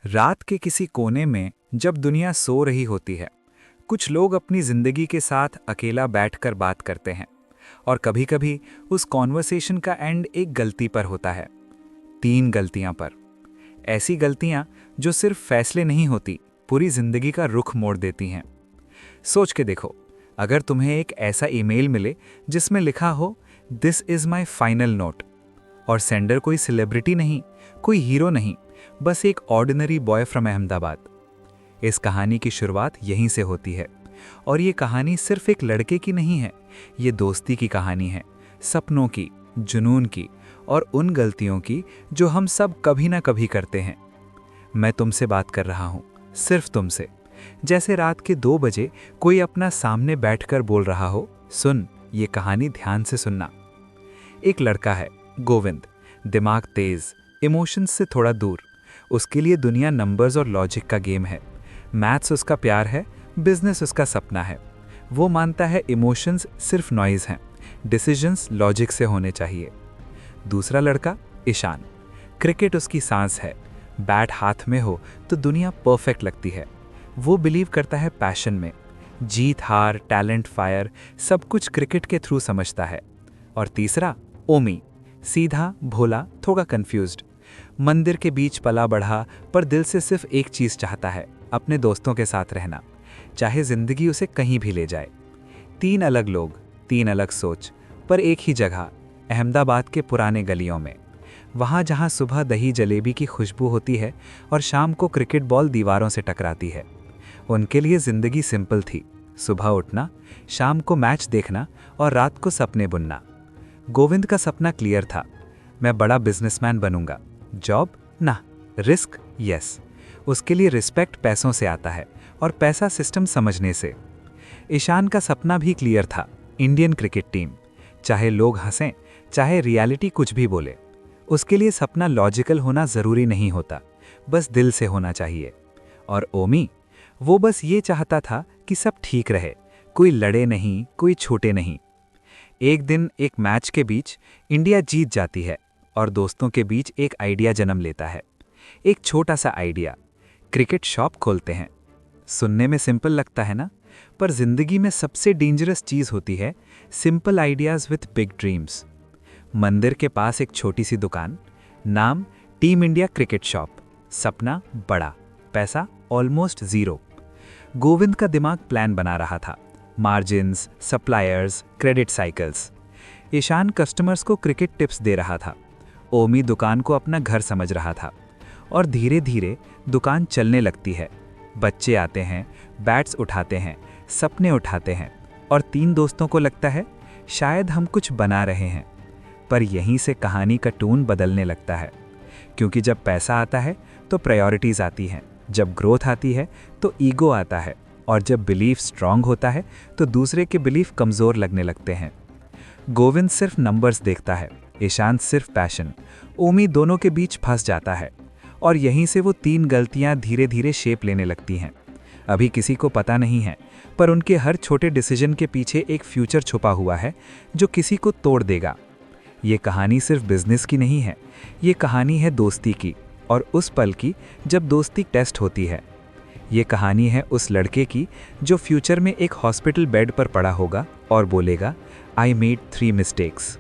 रात के किसी कोने में जब दुनिया सो रही होती है, कुछ लोग अपनी जिंदगी के साथ अकेला बैठकर बात करते हैं। और कभी-कभी उस कॉन्वर्सेशन का एंड एक गलती पर होता है। 3 गलतियां पर। ऐसी गलतियां जो सिर्फ फैसले नहीं होती, पूरी जिंदगी का रुख मोड़ देती हैं। सोच के देखो, अगर तुम्हें एक ऐसा ईमेल मिले जिसमें लिखा हो, this is my final note, और सेंडर कोई सेलिब्रिटी नहीं, कोई हीरो नहीं, बस एक ऑर्डिनरी बॉय फ्रॉम अहमदाबाद। इस कहानी की शुरुआत यहीं से होती है। और ये कहानी सिर्फ एक लड़के की नहीं है, ये दोस्ती की कहानी है, सपनों की, जुनून की, और उन गलतियों की जो हम सब कभी ना कभी करते हैं। मैं तुमसे बात कर रहा हूँ, सिर्फ तुमसे। जैसे रात के 2 बजे कोई अपना सामने बैठकर बोल रहा हो, सुन, ये कहानी ध्यान से सुनना। एक लड़का है, गोविंद, दिमाग तेज, इमोशंस से थोड़ा दूर। उसके लिए दुनिया नंबर्स और लॉजिक का गेम है। मैथ्स उसका प्यार है, बिजनेस उसका सपना है। वो मानता है इमोशंस सिर्फ नॉइज हैं, डिसीजंस लॉजिक से होने चाहिए। दूसरा लड़का, ईशान, क्रिकेट उसकी सांस है। बैट हाथ में हो तो दुनिया परफेक्ट लगती है। वो बिलीव करता है पैशन में। जीत हार, टैलेंट फायर, सब कुछ क्रिकेट के थ्रू समझता है। और तीसरा, ओमी, सीधा, भोला, थोड़ा कंफ्यूज्ड। मंदिर के बीच पला बढ़ा, पर दिल से सिर्फ एक चीज चाहता है, अपने दोस्तों के साथ रहना, चाहे जिंदगी उसे कहीं भी ले जाए। 3 अलग लोग, 3 अलग सोच, पर एक ही जगह, अहमदाबाद के पुराने गलियों में। वहाँ जहाँ सुबह दही जलेबी की खुशबू होती है और शाम को क्रिकेट बॉल दीवारों से टकराती है। उनके लिए जिंदगी सिंपल थी, सुबह उठना, शाम को मैच देखना और रात को सपने बुनना। गोविंद का सपना क्लियर था, मैं बड़ा बिजनेसमैन बनूंगा। जॉब ना, रिस्क यस। उसके लिए रिस्पेक्ट पैसों से आता है और पैसा सिस्टम समझने से। ईशान का सपना भी क्लियर था, इंडियन क्रिकेट टीम। चाहे लोग हंसें, चाहे रियलिटी कुछ भी बोले, उसके लिए सपना लॉजिकल होना जरूरी नहीं होता, बस दिल से होना चाहिए। और ओमी, वो बस ये चाहता था कि सब ठीक रहे, कोई लड़े नहीं, कोई छूटे नहीं। एक दिन एक मैच के बीच इंडिया जीत जाती है और दोस्तों के बीच एक आइडिया जन्म लेता है। एक छोटा सा आइडिया, क्रिकेट शॉप खोलते हैं। सुनने में सिंपल लगता है ना, पर जिंदगी में सबसे डेंजरस चीज होती है simple ideas with big dreams. मंदिर के पास एक छोटी सी दुकान, नाम टीम इंडिया क्रिकेट शॉप, सपना बड़ा, पैसा ऑलमोस्ट जीरो। गोविंद का दिमाग प्लान बना रहा था, margins, suppliers, credit cycles. Ishan customers को क्रिकेट टिप्स दे रहा था। ओमी दुकान को अपना घर समझ रहा था। और धीरे धीरे दुकान चलने लगती है। बच्चे आते हैं, बैट्स उठाते हैं, सपने उठाते हैं, और 3 दोस्तों को लगता है शायद हम कुछ बना रहे हैं। पर यहीं से कहानी का टोन बदलने लगता है, क्योंकि जब पैसा आता है तो प्रायोरिटीज आती हैं, जब ग्रोथ आती है तो ईगो आता है, और जब बिलीफ स्ट्रांग होता है तो दूसरे के बिलीफ कमज़ोर लगने लगते हैं। गोविंद सिर्फ नंबर्स देखता है, ईशान सिर्फ पैशन। ओमी दोनों के बीच फंस जाता है, और यहीं से वो 3 गलतियां धीरे धीरे शेप लेने लगती हैं। अभी किसी को पता नहीं है, पर उनके हर छोटे डिसीजन के पीछे एक फ्यूचर छुपा हुआ है जो किसी को तोड़ देगा। ये कहानी सिर्फ बिजनेस की नहीं है, ये कहानी है दोस्ती की, और उस पल की जब दोस्ती टेस्ट होती है। ये कहानी है उस लड़के की जो फ्यूचर में एक हॉस्पिटल बेड पर पड़ा होगा और बोलेगा, आई मेड 3 मिस्टेक्स।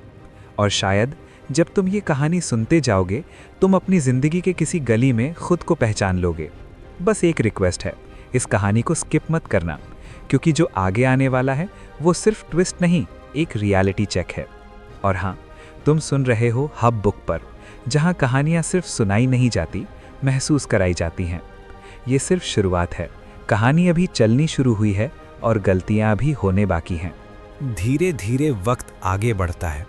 और शायद जब तुम ये कहानी सुनते जाओगे, तुम अपनी ज़िंदगी के किसी गली में खुद को पहचान लोगे। बस एक रिक्वेस्ट है, इस कहानी को स्किप मत करना, क्योंकि जो आगे आने वाला है वो सिर्फ ट्विस्ट नहीं, एक रियलिटी चेक है। और हाँ, तुम सुन रहे हो हब बुक पर, जहाँ कहानियाँ सिर्फ सुनाई नहीं जाती, महसूस कराई जाती हैं। ये सिर्फ शुरुआत है, कहानी अभी चलनी शुरू हुई है और गलतियाँ अभी होने बाकी हैं। धीरे धीरे वक्त आगे बढ़ता है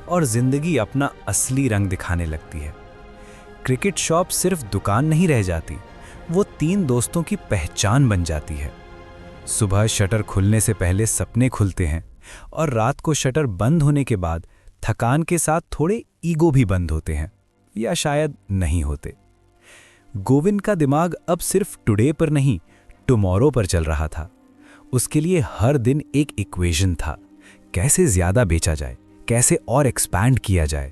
और जिंदगी अपना असली रंग दिखाने लगती है। क्रिकेट शॉप सिर्फ दुकान नहीं रह जाती, वो 3 दोस्तों की पहचान बन जाती है। सुबह शटर खुलने से पहले सपने खुलते हैं, और रात को शटर बंद होने के बाद थकान के साथ थोड़े ईगो भी बंद होते हैं, या शायद नहीं होते। गोविंद का दिमाग अब सिर्फ टुडे पर नहीं, टुमारो पर चल रहा था। उसके लिए हर दिन एक इक्वेशन था, कैसे ज्यादा बेचा जाए, कैसे और एक्सपैंड किया जाए।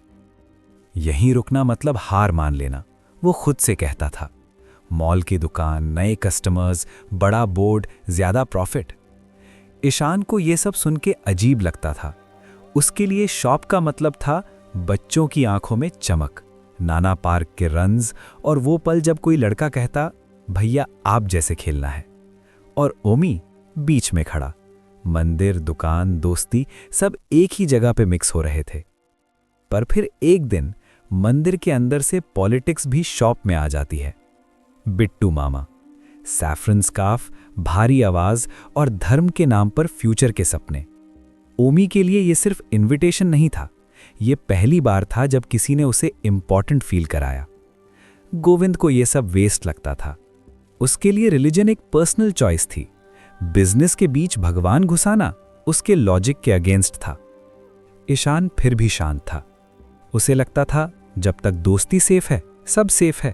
यहीं रुकना मतलब हार मान लेना, वो खुद से कहता था। मॉल की दुकान, नए कस्टमर्स, बड़ा बोर्ड, ज़्यादा प्रॉफिट। ईशान को ये सब सुन के अजीब लगता था। उसके लिए शॉप का मतलब था बच्चों की आंखों में चमक, नाना पार्क के रन्स और वो पल जब कोई लड़का कहता, भैया आप जैसे खेलना है। और ओमी बीच में खड़ा। मंदिर, दुकान, दोस्ती सब एक ही जगह पे मिक्स हो रहे थे। पर फिर एक दिन मंदिर के अंदर से पॉलिटिक्स भी शॉप में आ जाती है। बिट्टू मामा, सैफरन स्कार्फ, भारी आवाज और धर्म के नाम पर फ्यूचर के सपने। ओमी के लिए ये सिर्फ इनविटेशन नहीं था, ये पहली बार था जब किसी ने उसे इंपॉर्टेंट फील कराया। गोविंद को ये सब वेस्ट लगता था। उसके लिए रिलीजन एक पर्सनल चॉइस थी। बिजनेस के बीच भगवान घुसाना उसके लॉजिक के अगेंस्ट था। ईशान फिर भी शांत था। उसे लगता था जब तक दोस्ती सेफ है, सब सेफ है।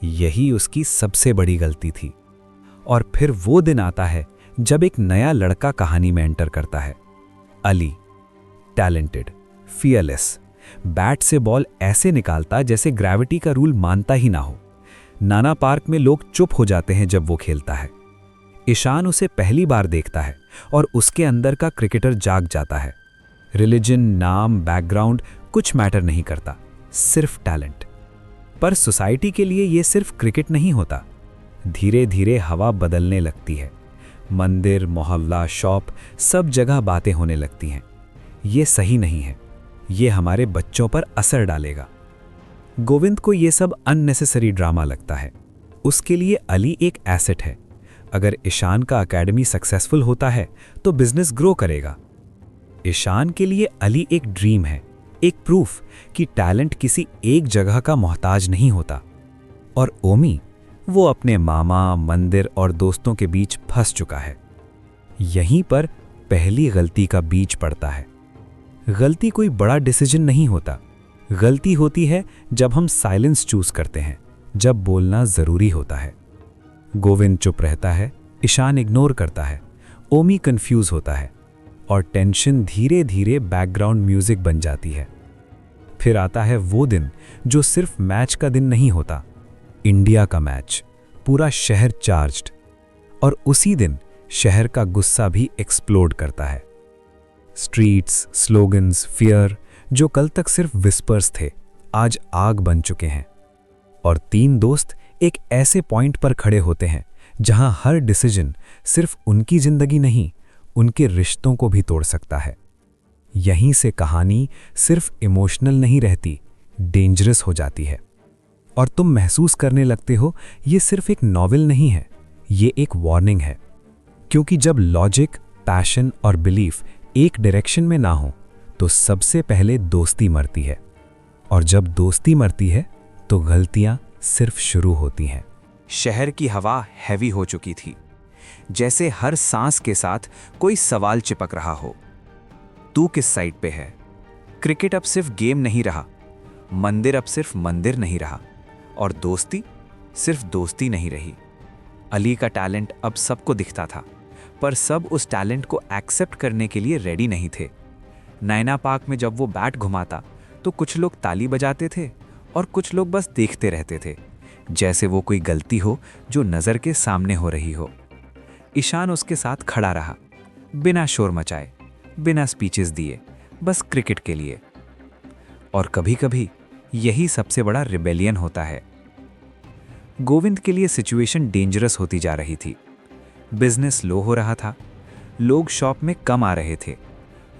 यही उसकी सबसे बड़ी गलती थी। और फिर वो दिन आता है जब एक नया लड़का कहानी में एंटर करता है। अली, टैलेंटेड, फियरलेस, बैट से बॉल ऐसे निकालता जैसे ग्रेविटी का रूल मानता ही ना हो। नाना पार्क में लोग चुप हो जाते हैं जब वो खेलता है। ईशान उसे पहली बार देखता है और उसके अंदर का क्रिकेटर जाग जाता है। रिलीजन, नाम, बैकग्राउंड कुछ मैटर नहीं करता, सिर्फ टैलेंट। पर सोसाइटी के लिए ये सिर्फ क्रिकेट नहीं होता। धीरे धीरे हवा बदलने लगती है। मंदिर, मोहल्ला, शॉप, सब जगह बातें होने लगती हैं। ये सही नहीं है, ये हमारे बच्चों पर असर डालेगा। गोविंद को ये सब अननेसेसरी ड्रामा लगता है। उसके लिए अली एक एसेट है। अगर ईशान का एकेडमी सक्सेसफुल होता है तो बिजनेस ग्रो करेगा। ईशान के लिए अली एक ड्रीम है, एक प्रूफ कि टैलेंट किसी एक जगह का मोहताज नहीं होता। और ओमी, वो अपने मामा, मंदिर और दोस्तों के बीच फंस चुका है। यहीं पर पहली गलती का बीज पड़ता है। गलती कोई बड़ा डिसीजन नहीं होता। गलती होती है जब हम साइलेंस चूज करते हैं, जब बोलना जरूरी होता है। गोविंद चुप रहता है, ईशान इग्नोर करता है, ओमी कंफ्यूज होता है और टेंशन धीरे धीरे बैकग्राउंड म्यूजिक बन जाती है। फिर आता है वो दिन जो सिर्फ मैच का दिन नहीं होता, इंडिया का मैच, पूरा शहर चार्ज्ड। और उसी दिन शहर का गुस्सा भी एक्सप्लोड करता है। स्ट्रीट्स, स्लोगन्स, फियर जो कल तक सिर्फ विस्पर्स थे, आज आग बन चुके हैं। और तीन दोस्त एक ऐसे पॉइंट पर खड़े होते हैं जहां हर डिसीजन सिर्फ उनकी जिंदगी नहीं, उनके रिश्तों को भी तोड़ सकता है। यहीं से कहानी सिर्फ इमोशनल नहीं रहती, डेंजरस हो जाती है। और तुम महसूस करने लगते हो ये सिर्फ एक नॉवेल नहीं है, ये एक वार्निंग है। क्योंकि जब लॉजिक, पैशन और बिलीफ एक डायरेक्शन में ना हो तो सबसे पहले दोस्ती मरती है। और जब दोस्ती मरती है तो गलतियां सिर्फ शुरू होती हैं। शहर की हवा हैवी हो चुकी थी, जैसे हर सांस के साथ कोई सवाल चिपक रहा हो। तू किस साइड पे है? क्रिकेट अब सिर्फ गेम नहीं रहा, मंदिर अब सिर्फ मंदिर नहीं रहा, और दोस्ती सिर्फ दोस्ती नहीं रही। अली का टैलेंट अब सबको दिखता था, पर सब उस टैलेंट को एक्सेप्ट करने के लिए रेडी नहीं थे। नैना पार्क में जब वो बैट घुमाता तो कुछ लोग ताली बजाते थे और कुछ लोग बस देखते रहते थे, जैसे वो कोई गलती हो जो नज़र के सामने हो रही हो। ईशान उसके साथ खड़ा रहा, बिना शोर मचाए, बिना स्पीचेस दिए, बस क्रिकेट के लिए। और कभी-कभी यही सबसे बड़ा रिबेलियन होता है। गोविंद के लिए सिचुएशन डेंजरस होती जा रही थी। बिजनेस लो हो रहा था, लोग शॉप में कम आ रहे थे,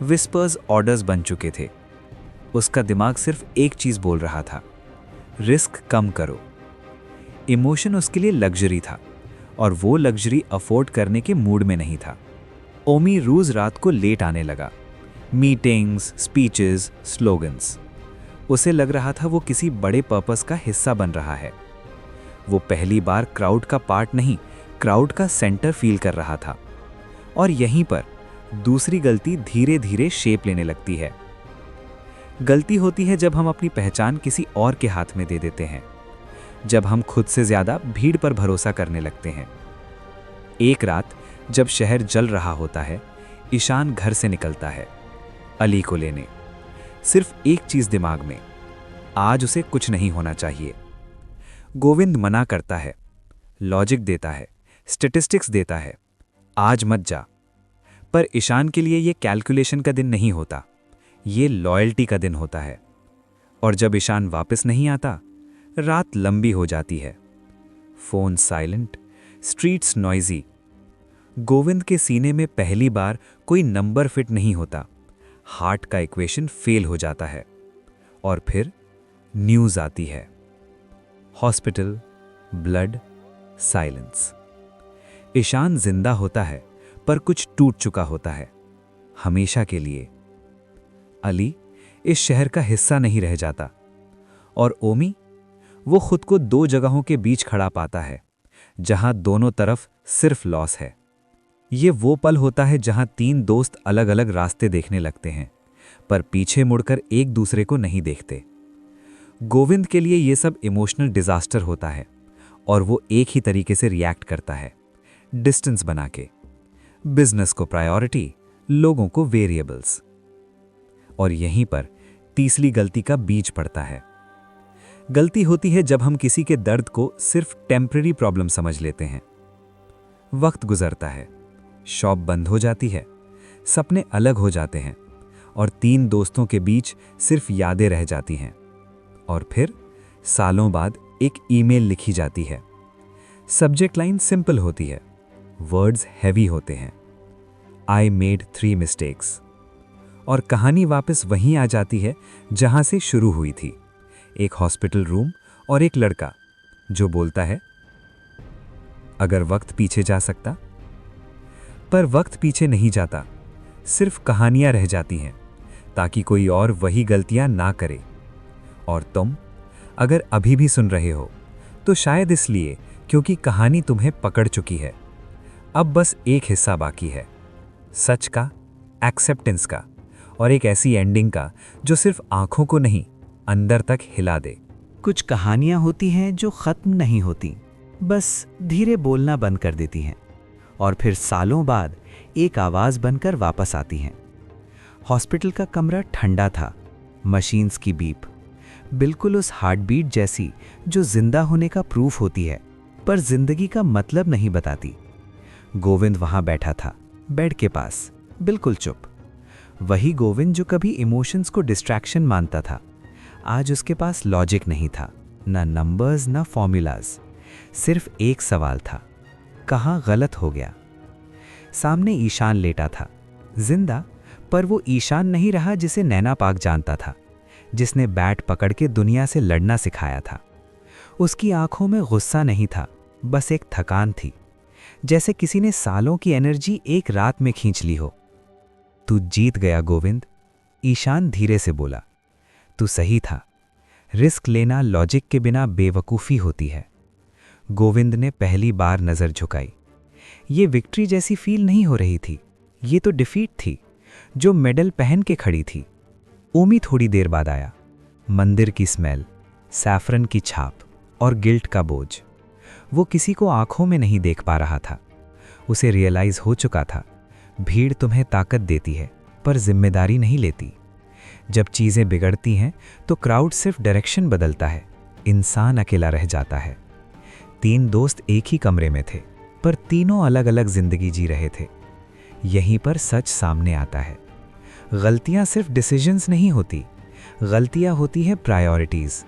विस्पर्स ऑर्डर्स बन चुके थे। उसका दिमाग सिर्फ एक चीज बोल रहा था, रिस्क कम करो। इमोशन उसके लिए लग्जरी था और वो लग्जरी अफोर्ड करने के मूड में नहीं था। ओमी रोज रात को लेट आने लगा, मीटिंग्स, स्पीचेस, स्लोगन्स। उसे लग रहा था वो किसी बड़े पर्पस का हिस्सा बन रहा है। वो पहली बार क्राउड का पार्ट नहीं, क्राउड का सेंटर फील कर रहा था। और यहीं पर दूसरी गलती धीरे धीरे शेप लेने लगती है। गलती होती है जब हम अपनी पहचान किसी और के हाथ में दे देते हैं, जब हम खुद से ज्यादा भीड़ पर भरोसा करने लगते हैं। एक रात जब शहर जल रहा होता है, ईशान घर से निकलता है अली को लेने। सिर्फ एक चीज दिमाग में, आज उसे कुछ नहीं होना चाहिए। गोविंद मना करता है, लॉजिक देता है, स्टैटिस्टिक्स देता है, आज मत जा। पर ईशान के लिए ये कैलकुलेशन का दिन नहीं होता, ये लॉयल्टी का दिन होता है। और जब ईशान वापस नहीं आता, रात लंबी हो जाती है। Phone silent, streets noisy. Govind के सीने में पहली बार कोई नंबर फिट नहीं होता, हार्ट का इक्वेशन फेल हो जाता है। और फिर न्यूज़ आती है। Hospital, blood, silence. ईशान जिंदा होता है, पर कुछ टूट चुका होता है, हमेशा के लिए। अली इस शहर का हिस्सा नहीं रह जाता। और ओमी, वो खुद को दो जगहों के बीच खड़ा पाता है, जहां दोनों तरफ सिर्फ लॉस है। ये वो पल होता है जहां तीन दोस्त अलग अलग रास्ते देखने लगते हैं, पर पीछे मुड़कर एक दूसरे को नहीं देखते। गोविंद के लिए ये सब इमोशनल डिजास्टर होता है, और वो एक ही तरीके से रिएक्ट करता है, डिस्टेंस बना के। बिजनेस को प्रायोरिटी, लोगों को वेरिएबल्स। और यहीं पर तीसरी गलती का बीज पड़ता है। गलती होती है जब हम किसी के दर्द को सिर्फ टेम्पररी प्रॉब्लम समझ लेते हैं। वक्त गुजरता है, शॉप बंद हो जाती है, सपने अलग हो जाते हैं, और तीन दोस्तों के बीच सिर्फ यादें रह जाती हैं। और फिर सालों बाद एक ईमेल लिखी जाती है। सब्जेक्ट लाइन सिंपल होती है, वर्ड्स हैवी होते हैं, आई मेड 3 मिस्टेक्स। और कहानी वापस वहीं आ जाती है जहां से शुरू हुई थी, एक हॉस्पिटल रूम और एक लड़का जो बोलता है, अगर वक्त पीछे जा सकता। पर वक्त पीछे नहीं जाता, सिर्फ कहानियां रह जाती हैं, ताकि कोई और वही गलतियां ना करे। और तुम अगर अभी भी सुन रहे हो, तो शायद इसलिए क्योंकि कहानी तुम्हें पकड़ चुकी है। अब बस एक हिस्सा बाकी है, सच का, एक्सेप्टेंस का, और एक ऐसी एंडिंग का जो सिर्फ आंखों को नहीं, अंदर तक हिला दे। कुछ कहानियां होती हैं जो खत्म नहीं होती, बस धीरे बोलना बंद कर देती हैं, और फिर सालों बाद एक आवाज बनकर वापस आती हैं। हॉस्पिटल का कमरा ठंडा था, मशीन्स की बीप बिल्कुल उस हार्ट बीट जैसी जो जिंदा होने का प्रूफ होती है, पर जिंदगी का मतलब नहीं बताती। गोविंद वहां बैठा था, बेड के पास, बिल्कुल चुप। वही गोविंद जो कभी इमोशंस को डिस्ट्रैक्शन मानता था। आज उसके पास लॉजिक नहीं था, ना नंबर्स ना फॉर्मूलाज, सिर्फ एक सवाल था, कहाँ गलत हो गया। सामने ईशान लेटा था, जिंदा, पर वो ईशान नहीं रहा जिसे नैना पाक जानता था, जिसने बैट पकड़ के दुनिया से लड़ना सिखाया था। उसकी आंखों में गुस्सा नहीं था, बस एक थकान थी, जैसे किसी ने सालों की एनर्जी एक रात में खींच ली हो। तू जीत गया गोविंद, ईशान धीरे से बोला। तू सही था, रिस्क लेना लॉजिक के बिना बेवकूफ़ी होती है। गोविंद ने पहली बार नज़र झुकाई। ये विक्ट्री जैसी फील नहीं हो रही थी, ये तो डिफीट थी, जो मेडल पहन के खड़ी थी। ओमी थोड़ी देर बाद आया, मंदिर की स्मेल, सैफरन की छाप और गिल्ट का बोझ। वो किसी को आंखों में नहीं देख पा रहा था। उसे रियलाइज हो चुका था, भीड़ तुम्हें ताकत देती है पर जिम्मेदारी नहीं लेती। जब चीज़ें बिगड़ती हैं तो क्राउड सिर्फ डायरेक्शन बदलता है, इंसान अकेला रह जाता है। तीन दोस्त एक ही कमरे में थे, पर तीनों अलग अलग जिंदगी जी रहे थे। यहीं पर सच सामने आता है, गलतियां सिर्फ डिसीजंस नहीं होती, गलतियां होती है प्रायोरिटीज।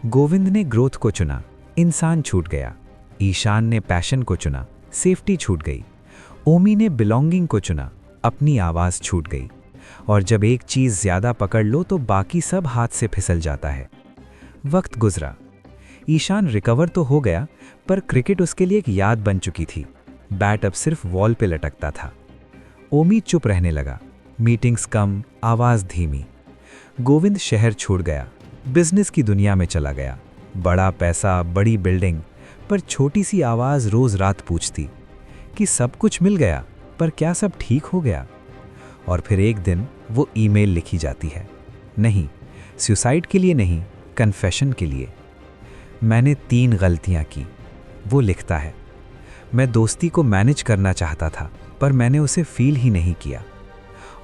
गोविंद ने ग्रोथ को चुना, इंसान छूट गया। ईशान ने पैशन को चुना, सेफ्टी छूट गई। ओमी ने बिलोंगिंग को चुना, अपनी आवाज़ छूट गई। और जब एक चीज़ ज़्यादा पकड़ लो तो बाकी सब हाथ से फिसल जाता है। वक्त गुजरा, ईशान रिकवर तो हो गया, पर क्रिकेट उसके लिए एक याद बन चुकी थी। बैट अब सिर्फ वॉल पे लटकता था। ओमी चुप रहने लगा, मीटिंग्स कम, आवाज़ धीमी। गोविंद शहर छोड़ गया, बिजनेस की दुनिया में चला गया। बड़ा पैसा, बड़ी बिल्डिंग, पर छोटी सी आवाज़ रोज़ रात पूछती कि सब कुछ मिल गया, पर क्या सब ठीक हो गया? और फिर एक दिन वो ईमेल लिखी जाती है, नहीं सुसाइड के लिए नहीं, कन्फेशन के लिए। मैंने 3 गलतियां की, वो लिखता है। मैं दोस्ती को मैनेज करना चाहता था, पर मैंने उसे फील ही नहीं किया।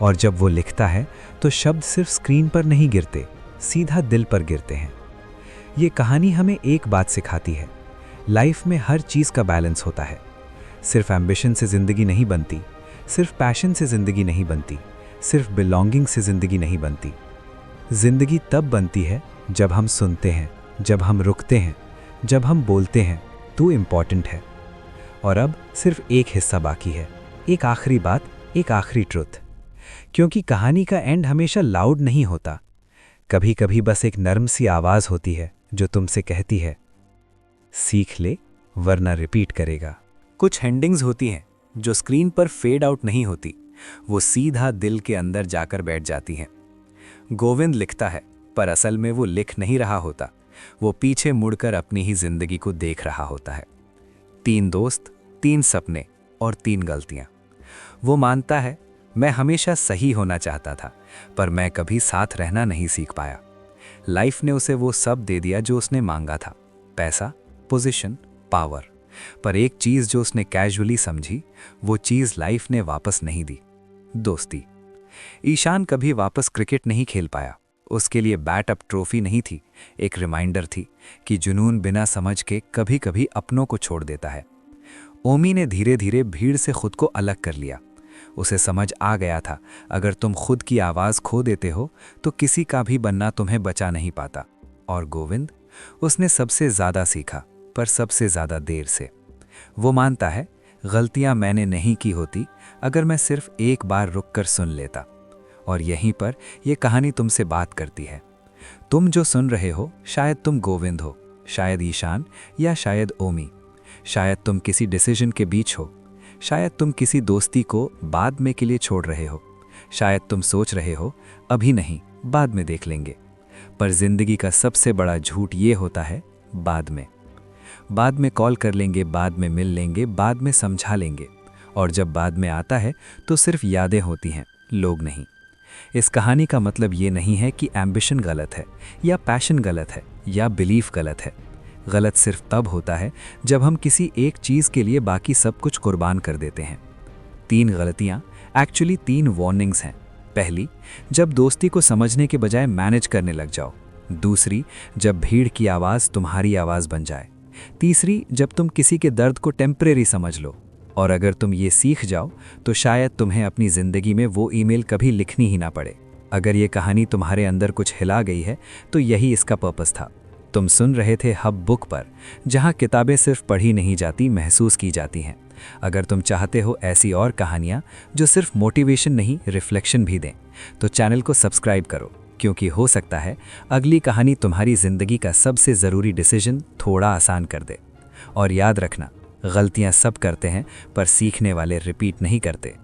और जब वो लिखता है तो शब्द सिर्फ स्क्रीन पर नहीं गिरते, सीधा दिल पर गिरते हैं। ये कहानी हमें एक बात सिखाती है, लाइफ में हर चीज़ का बैलेंस होता है। सिर्फ एम्बिशन से ज़िंदगी नहीं बनती, सिर्फ पैशन से ज़िंदगी नहीं बनती, सिर्फ बिलोंगिंग से ज़िंदगी नहीं बनती। ज़िंदगी तब बनती है जब हम सुनते हैं, जब हम रुकते हैं, जब हम बोलते हैं तू इम्पॉर्टेंट है। और अब सिर्फ एक हिस्सा बाकी है, एक आखिरी बात, एक आखिरी ट्रुथ। क्योंकि कहानी का एंड हमेशा लाउड नहीं होता, कभी कभी बस एक नर्म सी आवाज़ होती है जो तुमसे कहती है, सीख ले वरना रिपीट करेगा। कुछ एंडिंग्स होती हैं जो स्क्रीन पर फेड आउट नहीं होती, वो सीधा दिल के अंदर जाकर बैठ जाती हैं। गोविंद लिखता है, पर असल में वो लिख नहीं रहा होता, वो पीछे मुड़कर अपनी ही जिंदगी को देख रहा होता है। 3 दोस्त, 3 सपने और 3 गलतियां। वो मानता है, मैं हमेशा सही होना चाहता था, पर मैं कभी साथ रहना नहीं सीख पाया। लाइफ ने उसे वो सब दे दिया जो उसने मांगा था, पैसा, पोजीशन, पावर। पर एक चीज़ जो उसने कैजुअली समझी, वो चीज़ लाइफ ने वापस नहीं दी, दोस्ती। ईशान कभी वापस क्रिकेट नहीं खेल पाया। उसके लिए बैट अप ट्रॉफी नहीं थी, एक रिमाइंडर थी कि जुनून बिना समझ के कभी कभी अपनों को छोड़ देता है। ओमी ने धीरे धीरे भीड़ से खुद को अलग कर लिया। उसे समझ आ गया था, अगर तुम खुद की आवाज़ खो देते हो तो किसी का भी बनना तुम्हें बचा नहीं पाता। और गोविंद, उसने सबसे ज़्यादा सीखा, पर सबसे ज़्यादा देर से। वो मानता है, गलतियां मैंने नहीं की होती अगर मैं सिर्फ एक बार रुककर सुन लेता। और यहीं पर यह कहानी तुमसे बात करती है। तुम जो सुन रहे हो, शायद तुम गोविंद हो, शायद ईशान, या शायद ओमी। शायद तुम किसी डिसीजन के बीच हो, शायद तुम किसी दोस्ती को बाद में के लिए छोड़ रहे हो, शायद तुम सोच रहे हो अभी नहीं, बाद में देख लेंगे। पर जिंदगी का सबसे बड़ा झूठ ये होता है, बाद में। बाद में कॉल कर लेंगे, बाद में मिल लेंगे, बाद में समझा लेंगे। और जब बाद में आता है तो सिर्फ यादें होती हैं, लोग नहीं। इस कहानी का मतलब ये नहीं है कि एम्बिशन गलत है, या पैशन गलत है, या बिलीफ गलत है। गलत सिर्फ तब होता है जब हम किसी एक चीज़ के लिए बाकी सब कुछ कुर्बान कर देते हैं। 3 गलतियाँ एक्चुअली 3 वार्निंग्स हैं। पहली, जब दोस्ती को समझने के बजाय मैनेज करने लग जाओ। दूसरी, जब भीड़ की आवाज़ तुम्हारी आवाज़ बन जाए। तीसरी, जब तुम किसी के दर्द को टेम्परेरी समझ लो। और अगर तुम ये सीख जाओ तो शायद तुम्हें अपनी ज़िंदगी में वो ईमेल कभी लिखनी ही ना पड़े। अगर ये कहानी तुम्हारे अंदर कुछ हिला गई है तो यही इसका पर्पस था। तुम सुन रहे थे हब बुक पर, जहाँ किताबें सिर्फ पढ़ी नहीं जाती, महसूस की जाती हैं। अगर तुम चाहते हो ऐसी और कहानियाँ जो सिर्फ मोटिवेशन नहीं, रिफ्लेक्शन भी दें, तो चैनल को सब्सक्राइब करो, क्योंकि हो सकता है अगली कहानी तुम्हारी ज़िंदगी का सबसे ज़रूरी डिसीजन थोड़ा आसान कर दे। और याद रखना, गलतियाँ सब करते हैं, पर सीखने वाले रिपीट नहीं करते।